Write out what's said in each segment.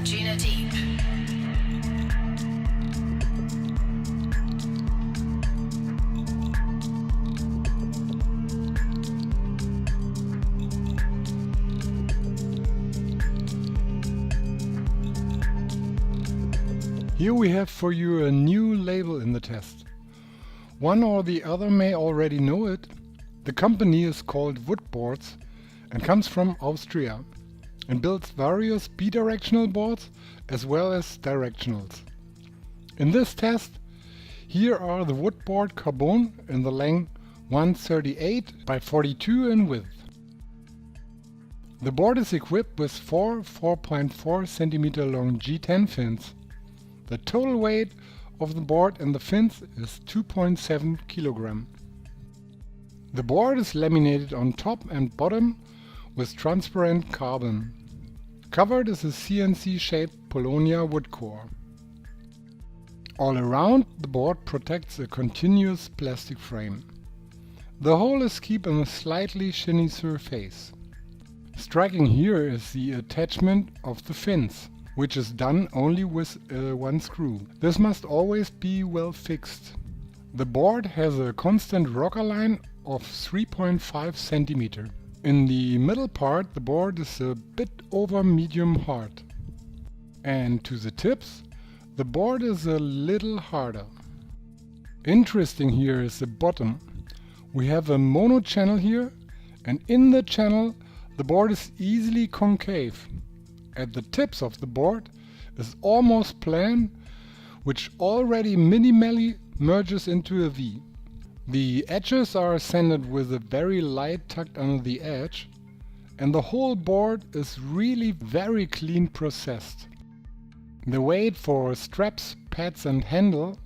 Gina Deep. Here we have for you a new label in the test. One or the other may already know it. The company is called Woodboards and comes from Austria and builds various bidirectional boards as well as directionals. In this test, here are the Woodboard CRBN in the length 138 by 42 in width. The board is equipped with four 4.4 cm long G10 fins. The total weight of the board and the fins is 2.7 kg. The board is laminated on top and bottom with transparent carbon. Covered is a CNC-shaped Polonia wood core. All around the board protects a continuous plastic frame. The whole is kept on a slightly shiny surface. Striking here is the attachment of the fins, which is done only with one screw. This must always be well fixed. The board has a constant rocker line of 3.5 cm. In the middle part the board is a bit over medium hard. And to the tips the board is a little harder. Interesting here is the bottom. We have a mono channel here, and in the channel the board is easily concave. At the tips of the board is almost plane, which already minimally merges into a V. The edges are sanded with a very light tucked under the edge, and the whole board is really very clean processed. The weight for straps, pads and handle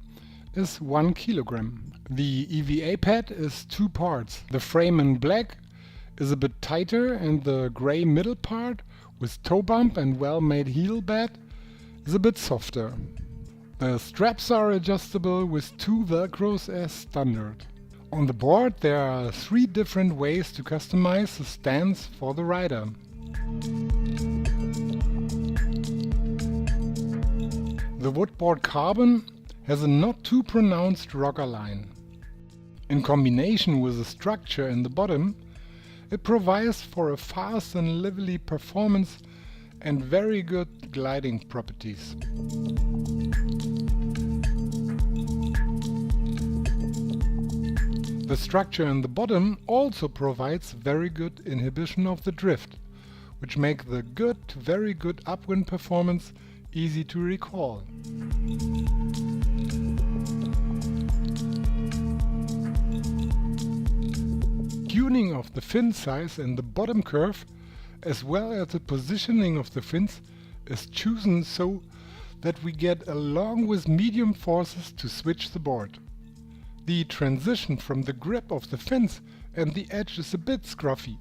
is 1 kg. The EVA pad is 2 parts. The frame in black is a bit tighter, and the grey middle part with toe bump and well-made heel bed is a bit softer. The straps are adjustable with 2 velcros as standard. On the board there are 3 different ways to customize the stance for the rider. The Woodboard CRBN has a not too pronounced rocker line. In combination with the structure in the bottom, it provides for a fast and lively performance and very good gliding properties. The structure in the bottom also provides very good inhibition of the drift, which make the good to very good upwind performance easy to recall. Tuning of the fin size and the bottom curve, as well as the positioning of the fins, is chosen so that we get along with medium forces to switch the board. The transition from the grip of the fins and the edge is a bit scruffy,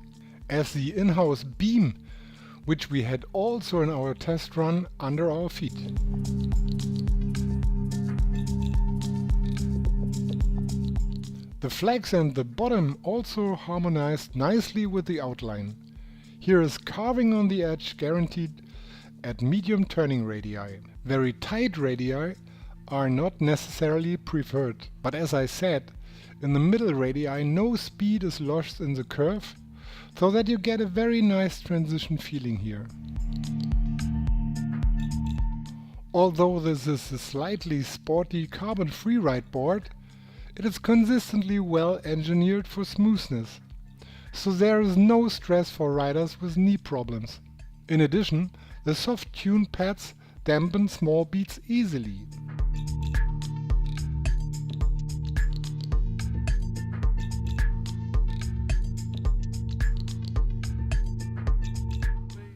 as the in-house beam, which we had also in our test run under our feet. The flags and the bottom also harmonized nicely with the outline. Here is carving on the edge guaranteed at medium turning radii. Very tight radii are not necessarily preferred, but as I said, in the middle radii no speed is lost in the curve, so that you get a very nice transition feeling here. Although this is a slightly sporty carbon freeride board, it is consistently well engineered for smoothness, so there is no stress for riders with knee problems. In addition, the soft-tuned pads dampen small beats easily.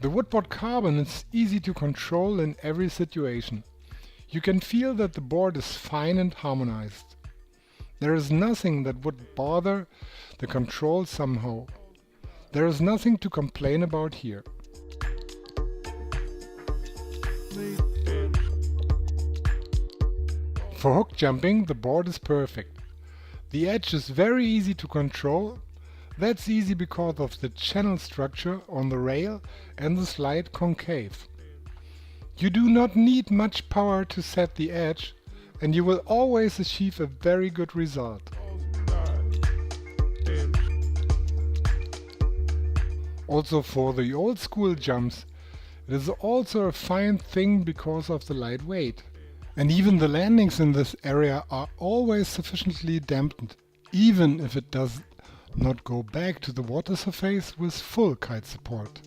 The Woodboard CRBN is easy to control in every situation. You can feel that the board is fine and harmonized. There is nothing that would bother the control somehow. There is nothing to complain about here. For hook jumping, the board is perfect. The edge is very easy to control. That's easy because of the channel structure on the rail and the slight concave. You do not need much power to set the edge, and you will always achieve a very good result. Also for the old school jumps, it is also a fine thing because of the light weight. And even the landings in this area are always sufficiently dampened, even if it does not go back to the water surface with full kite support.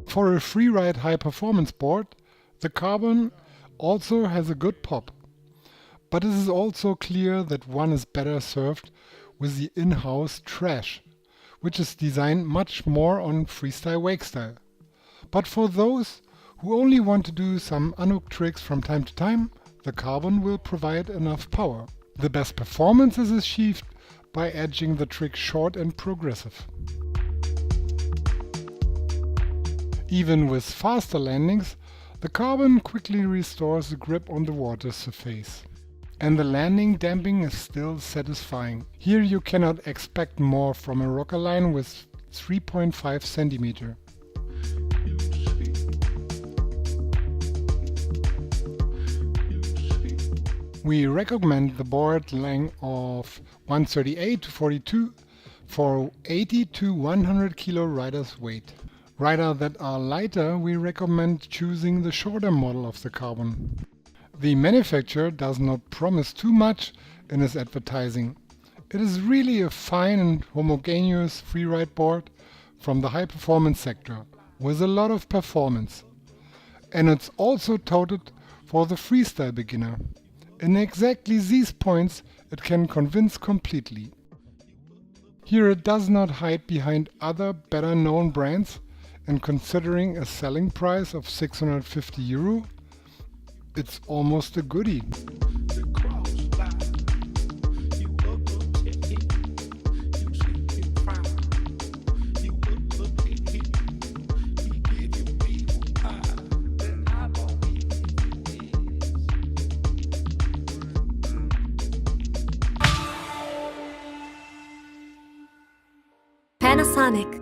For a freeride high-performance board, the carbon also has a good pop. But it is also clear that one is better served with the in-house trash, which is designed much more on freestyle wake style. But for those who only want to do some unhook tricks from time to time, the carbon will provide enough power. The best performance is achieved by edging the trick short and progressive. Even with faster landings, the carbon quickly restores the grip on the water surface. And the landing damping is still satisfying. Here you cannot expect more from a rocker line with 3.5 cm. We recommend the board length of 138 to 42 for 80 to 100 kilo rider's weight. Riders that are lighter, we recommend choosing the shorter model of the carbon. The manufacturer does not promise too much in his advertising. It is really a fine and homogeneous freeride board from the high-performance sector, with a lot of performance. And it's also touted for the freestyle beginner. In exactly these points it can convince completely. Here it does not hide behind other better known brands, and considering a selling price of 650 euro, it's almost a goodie. Panasonic.